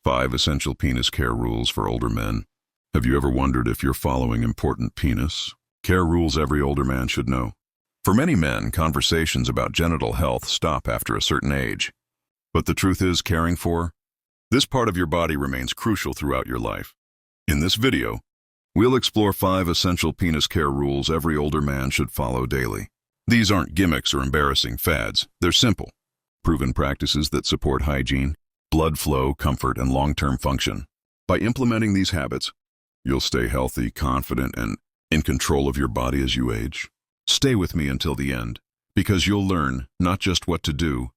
5 essential penis care rules for older men. Have you ever wondered if you're following important penis care rules every older man should know? For many men, conversations about genital health stop after a certain age. But the truth is, caring for this part of your body remains crucial throughout your life. In this video, we'll explore 5 essential penis care rules every older man should follow daily. These aren't gimmicks or embarrassing fads. They're simple, proven practices that support hygiene, blood flow, comfort, and long-term function. By implementing these habits, you'll stay healthy, confident, and in control of your body as you age. Stay with me until the end, because you'll learn not just what to do,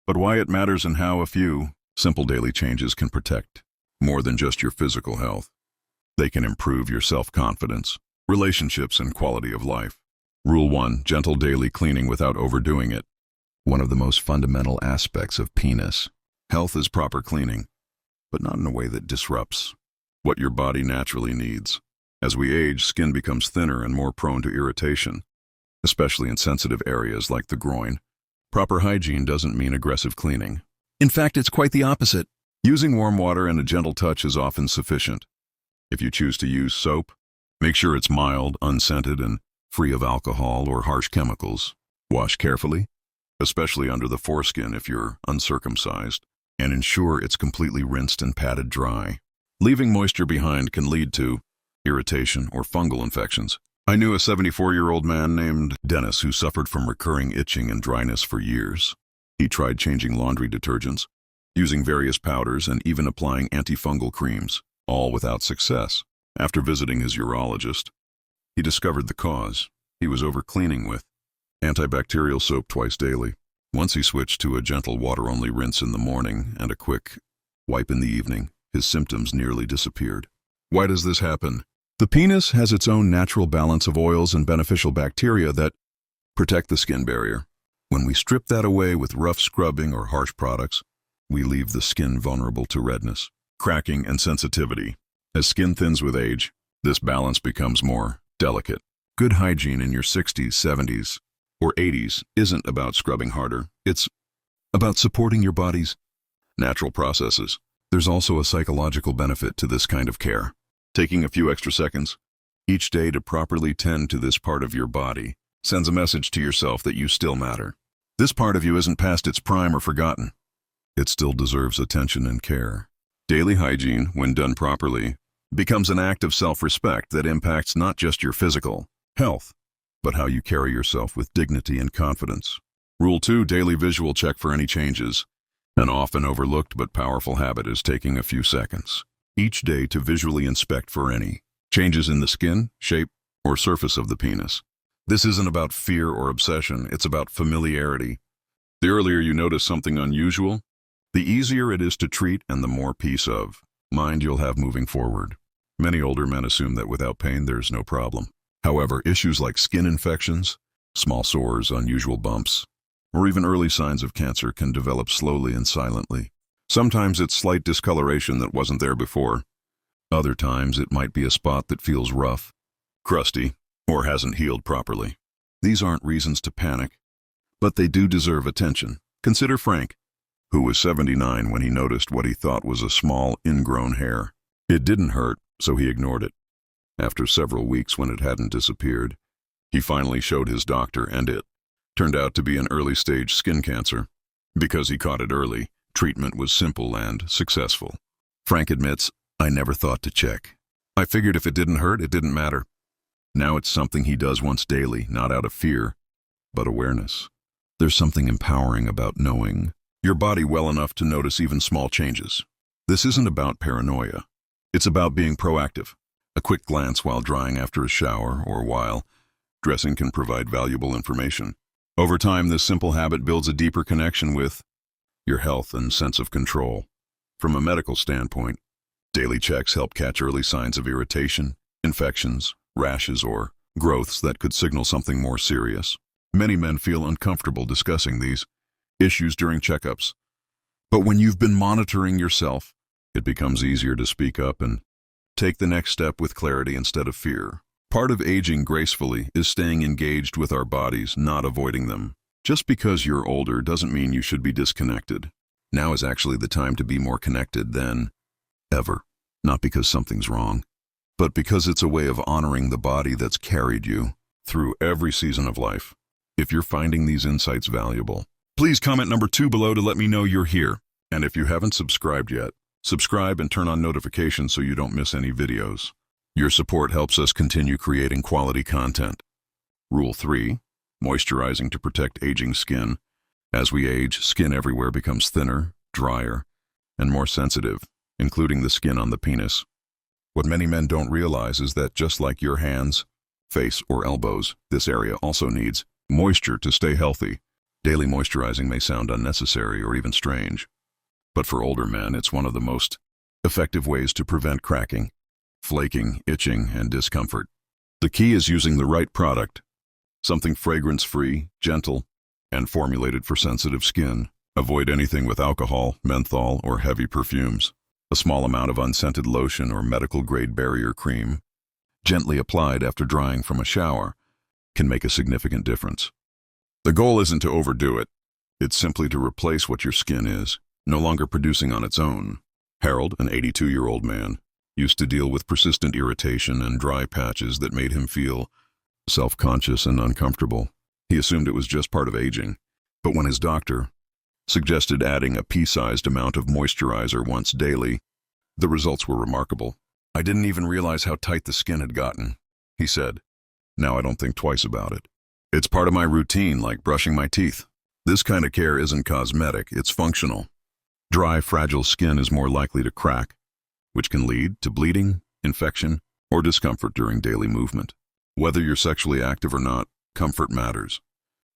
but why it matters and how a few simple daily changes can protect more than just your physical health. They can improve your self-confidence, relationships, and quality of life. Rule 1. Gentle daily cleaning without overdoing it. One of the most fundamental aspects of penis health is proper cleaning, but not in a way that disrupts what your body naturally needs. As we age, skin becomes thinner and more prone to irritation, especially in sensitive areas like the groin. Proper hygiene doesn't mean aggressive cleaning. In fact, it's quite the opposite. Using warm water and a gentle touch is often sufficient. If you choose to use soap, make sure it's mild, unscented, and free of alcohol or harsh chemicals. Wash carefully, especially under the foreskin if you're uncircumcised, and ensure it's completely rinsed and patted dry. Leaving moisture behind can lead to irritation or fungal infections. I knew a 74-year-old man named Dennis who suffered from recurring itching and dryness for years. He tried changing laundry detergents, using various powders, and even applying antifungal creams, all without success. After visiting his urologist, he discovered the cause. He was overcleaning with antibacterial soap twice daily. Once he switched to a gentle water-only rinse in the morning and a quick wipe in the evening, his symptoms nearly disappeared. Why does this happen? The penis has its own natural balance of oils and beneficial bacteria that protect the skin barrier. When we strip that away with rough scrubbing or harsh products, we leave the skin vulnerable to redness, cracking, and sensitivity. As skin thins with age, this balance becomes more delicate. Good hygiene in your 60s, 70s, or 80s isn't about scrubbing harder. It's about supporting your body's natural processes. There's also a psychological benefit to this kind of care. Taking a few extra seconds each day to properly tend to this part of your body sends a message to yourself that you still matter. This part of you isn't past its prime or forgotten. It still deserves attention and care. Daily hygiene, when done properly, becomes an act of self-respect that impacts not just your physical health, but how you carry yourself with dignity and confidence. Rule 2. Daily visual check for any changes. An often overlooked but powerful habit is taking a few seconds each day to visually inspect for any changes in the skin, shape, or surface of the penis. This isn't about fear or obsession, it's about familiarity. The earlier you notice something unusual, the easier it is to treat and the more peace of mind you'll have moving forward. Many older men assume that without pain there's no problem. However, issues like skin infections, small sores, unusual bumps, or even early signs of cancer can develop slowly and silently. Sometimes it's slight discoloration that wasn't there before. Other times it might be a spot that feels rough, crusty, or hasn't healed properly. These aren't reasons to panic, but they do deserve attention. Consider Frank, who was 79 when he noticed what he thought was a small, ingrown hair. It didn't hurt, so he ignored it. After several weeks, when it hadn't disappeared, he finally showed his doctor, and it turned out to be an early-stage skin cancer. Because he caught it early, treatment was simple and successful. Frank admits, "I never thought to check. I figured if it didn't hurt, it didn't matter." Now it's something he does once daily, not out of fear, but awareness. There's something empowering about knowing your body well enough to notice even small changes. This isn't about paranoia. It's about being proactive. A quick glance while drying after a shower or while dressing can provide valuable information. Over time, this simple habit builds a deeper connection with your health and sense of control. From a medical standpoint, daily checks help catch early signs of irritation, infections, rashes, or growths that could signal something more serious. Many men feel uncomfortable discussing these issues during checkups. But when you've been monitoring yourself, it becomes easier to speak up and take the next step with clarity instead of fear. Part of aging gracefully is staying engaged with our bodies, not avoiding them. Just because you're older doesn't mean you should be disconnected. Now is actually the time to be more connected than ever. Not because something's wrong, but because it's a way of honoring the body that's carried you through every season of life. If you're finding these insights valuable, please comment number 2 below to let me know you're here. And if you haven't subscribed yet, subscribe and turn on notifications so you don't miss any videos. Your support helps us continue creating quality content. Rule 3, moisturizing to protect aging skin. As we age, skin everywhere becomes thinner, drier, and more sensitive, including the skin on the penis. What many men don't realize is that just like your hands, face, or elbows, this area also needs moisture to stay healthy. Daily moisturizing may sound unnecessary or even strange, but for older men, it's one of the most effective ways to prevent cracking, flaking, itching, and discomfort. The key is using the right product, something fragrance-free, gentle, and formulated for sensitive skin. Avoid anything with alcohol, menthol, or heavy perfumes. A small amount of unscented lotion or medical-grade barrier cream, gently applied after drying from a shower, can make a significant difference. The goal isn't to overdo it. It's simply to replace what your skin is, no longer producing on its own. Harold, an 82-year-old man, used to deal with persistent irritation and dry patches that made him feel self-conscious and uncomfortable. He assumed it was just part of aging, but when his doctor suggested adding a pea-sized amount of moisturizer once daily, the results were remarkable. "I didn't even realize how tight the skin had gotten," he said. "Now I don't think twice about it. It's part of my routine, like brushing my teeth." This kind of care isn't cosmetic, it's functional. Dry, fragile skin is more likely to crack, which can lead to bleeding, infection, or discomfort during daily movement. Whether you're sexually active or not, comfort matters.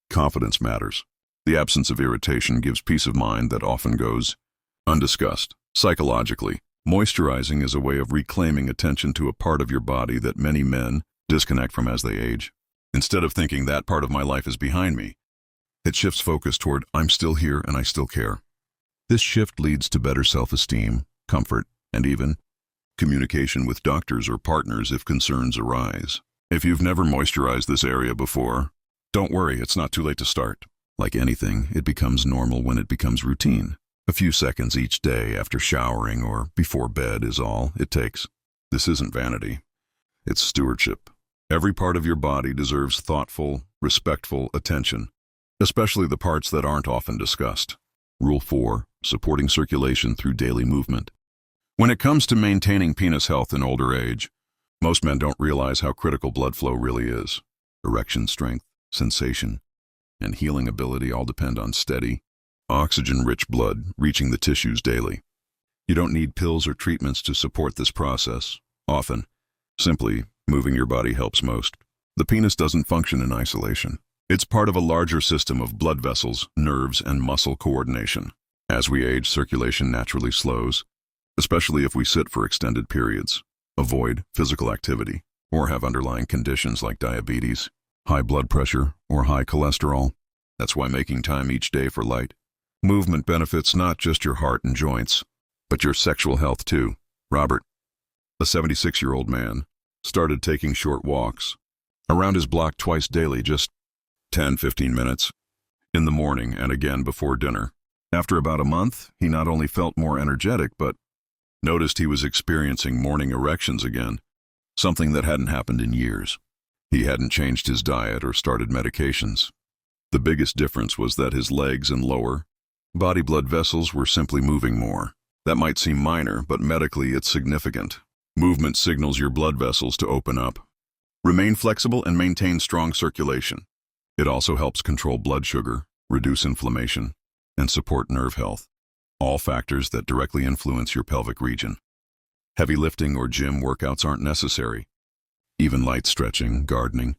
Confidence matters. The absence of irritation gives peace of mind that often goes undiscussed. Psychologically, moisturizing is a way of reclaiming attention to a part of your body that many men disconnect from as they age. Instead of thinking that part of my life is behind me, it shifts focus toward I'm still here and I still care. This shift leads to better self-esteem, comfort, and even communication with doctors or partners if concerns arise. If you've never moisturized this area before, don't worry, it's not too late to start. Like anything, it becomes normal when it becomes routine. A few seconds each day after showering or before bed is all it takes. This isn't vanity. It's stewardship. Every part of your body deserves thoughtful, respectful attention, especially the parts that aren't often discussed. Rule 4, supporting circulation through daily movement. When it comes to maintaining penis health in older age, most men don't realize how critical blood flow really is. Erection strength, sensation, and healing ability all depend on steady, oxygen-rich blood reaching the tissues daily. You don't need pills or treatments to support this process. Often, simply moving your body helps most. The penis doesn't function in isolation. It's part of a larger system of blood vessels, nerves, and muscle coordination. As we age, circulation naturally slows, especially if we sit for extended periods, avoid physical activity, or have underlying conditions like diabetes, high blood pressure, or high cholesterol. That's why making time each day for light movement benefits not just your heart and joints, but your sexual health too. Robert, a 76-year-old man, started taking short walks around his block twice daily, just 10-15 minutes, in the morning and again before dinner. After about a month, he not only felt more energetic, but noticed he was experiencing morning erections again, something that hadn't happened in years. He hadn't changed his diet or started medications. The biggest difference was that his legs and lower body blood vessels were simply moving more. That might seem minor, but medically it's significant. Movement signals your blood vessels to open up, remain flexible, and maintain strong circulation. It also helps control blood sugar, reduce inflammation, and support nerve health, all factors that directly influence your pelvic region. Heavy lifting or gym workouts aren't necessary. Even light stretching, gardening,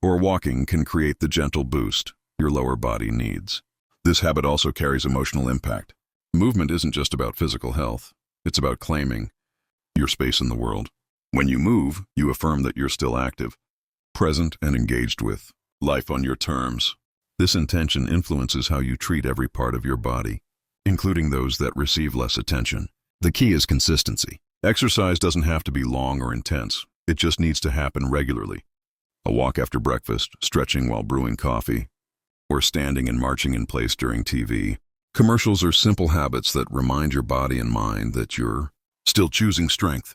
or walking can create the gentle boost your lower body needs. This habit also carries emotional impact. Movement isn't just about physical health. It's about claiming your space in the world. When you move, you affirm that you're still active, present, and engaged with life on your terms. This intention influences how you treat every part of your body, including those that receive less attention. The key is consistency. Exercise doesn't have to be long or intense. It just needs to happen regularly. A walk after breakfast, stretching while brewing coffee, or standing and marching in place during TV. Commercials are simple habits that remind your body and mind that you're still choosing strength,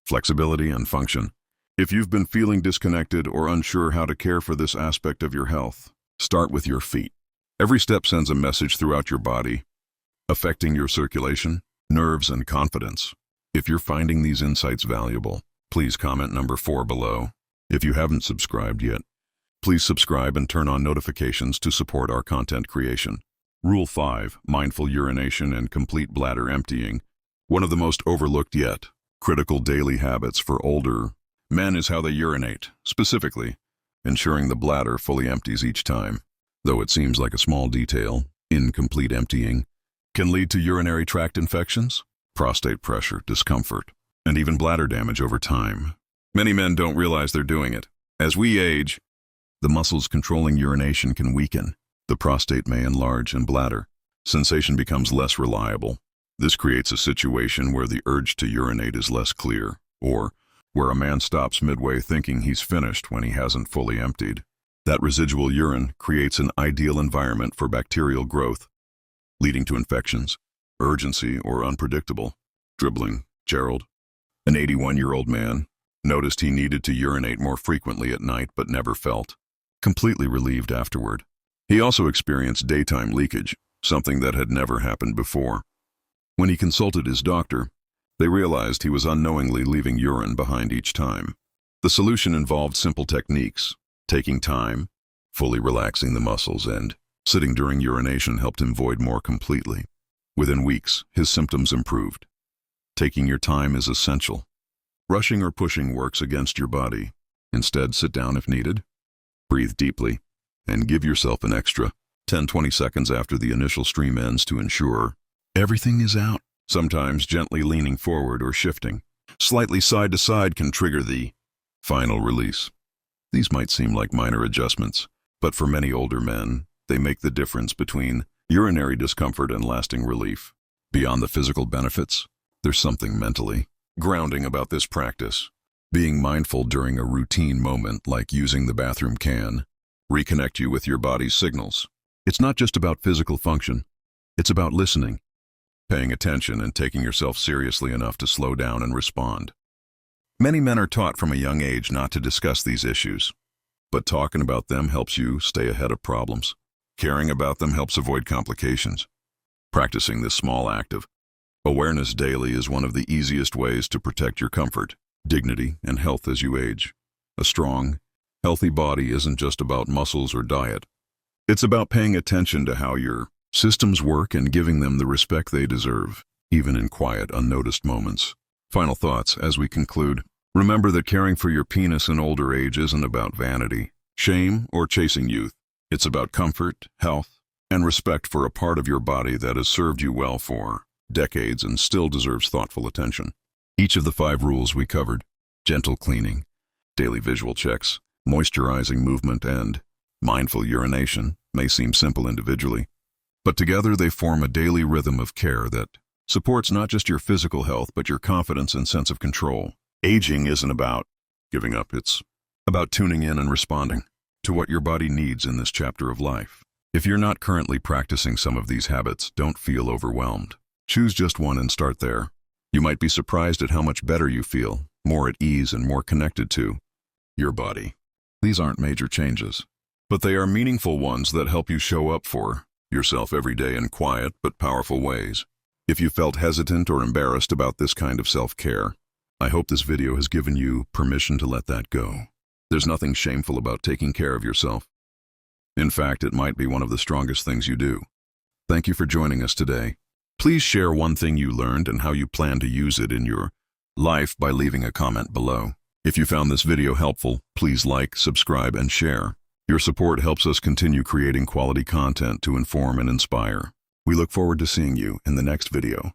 flexibility, and function. If you've been feeling disconnected or unsure how to care for this aspect of your health, start with your feet. Every step sends a message throughout your body, affecting your circulation, nerves, and confidence. If you're finding these insights valuable, please comment number 4 below. If you haven't subscribed yet, please subscribe and turn on notifications to support our content creation. Rule 5, mindful urination and complete bladder emptying. One of the most overlooked yet critical daily habits for older men is how they urinate, specifically ensuring the bladder fully empties each time. Though it seems like a small detail, incomplete emptying can lead to urinary tract infections, prostate pressure, discomfort, and even bladder damage over time. Many men don't realize they're doing it. As we age, the muscles controlling urination can weaken. The prostate may enlarge and bladder sensation becomes less reliable. This creates a situation where the urge to urinate is less clear, or where a man stops midway thinking he's finished when he hasn't fully emptied. That residual urine creates an ideal environment for bacterial growth, leading to infections, urgency, or unpredictable dribbling. Gerald, an 81-year-old man, noticed he needed to urinate more frequently at night but never felt completely relieved afterward. He also experienced daytime leakage, something that had never happened before. When he consulted his doctor, they realized he was unknowingly leaving urine behind each time. The solution involved simple techniques. Taking time, fully relaxing the muscles, and sitting during urination helped him void more completely. Within weeks, his symptoms improved. Taking your time is essential. Rushing or pushing works against your body. Instead, sit down if needed. Breathe deeply, and give yourself an extra 10-20 seconds after the initial stream ends to ensure everything is out. Sometimes gently leaning forward or shifting slightly side to side can trigger the final release. These might seem like minor adjustments, but for many older men, they make the difference between urinary discomfort and lasting relief. Beyond the physical benefits, there's something mentally grounding about this practice. Being mindful during a routine moment like using the bathroom can reconnect you with your body's signals. It's not just about physical function, it's about listening, paying attention, and taking yourself seriously enough to slow down and respond. Many men are taught from a young age not to discuss these issues, but talking about them helps you stay ahead of problems. Caring about them helps avoid complications. Practicing this small act of awareness daily is one of the easiest ways to protect your comfort, dignity, and health as you age. A strong, healthy body isn't just about muscles or diet. It's about paying attention to how your systems work and giving them the respect they deserve, even in quiet, unnoticed moments. Final thoughts as we conclude. Remember that caring for your penis in older age isn't about vanity, shame, or chasing youth. It's about comfort, health, and respect for a part of your body that has served you well for decades and still deserves thoughtful attention. Each of the 5 rules we covered, gentle cleaning, daily visual checks, moisturizing movement, and mindful urination, may seem simple individually, but together they form a daily rhythm of care that supports not just your physical health but your confidence and sense of control. Aging isn't about giving up, it's about tuning in and responding to what your body needs in this chapter of life. If you're not currently practicing some of these habits, don't feel overwhelmed. Choose just one and start there. You might be surprised at how much better you feel, more at ease and more connected to your body. These aren't major changes, but they are meaningful ones that help you show up for yourself every day in quiet but powerful ways. If you felt hesitant or embarrassed about this kind of self-care, I hope this video has given you permission to let that go. There's nothing shameful about taking care of yourself. In fact, it might be one of the strongest things you do. Thank you for joining us today. Please share one thing you learned and how you plan to use it in your life by leaving a comment below. If you found this video helpful, please like, subscribe, and share. Your support helps us continue creating quality content to inform and inspire. We look forward to seeing you in the next video.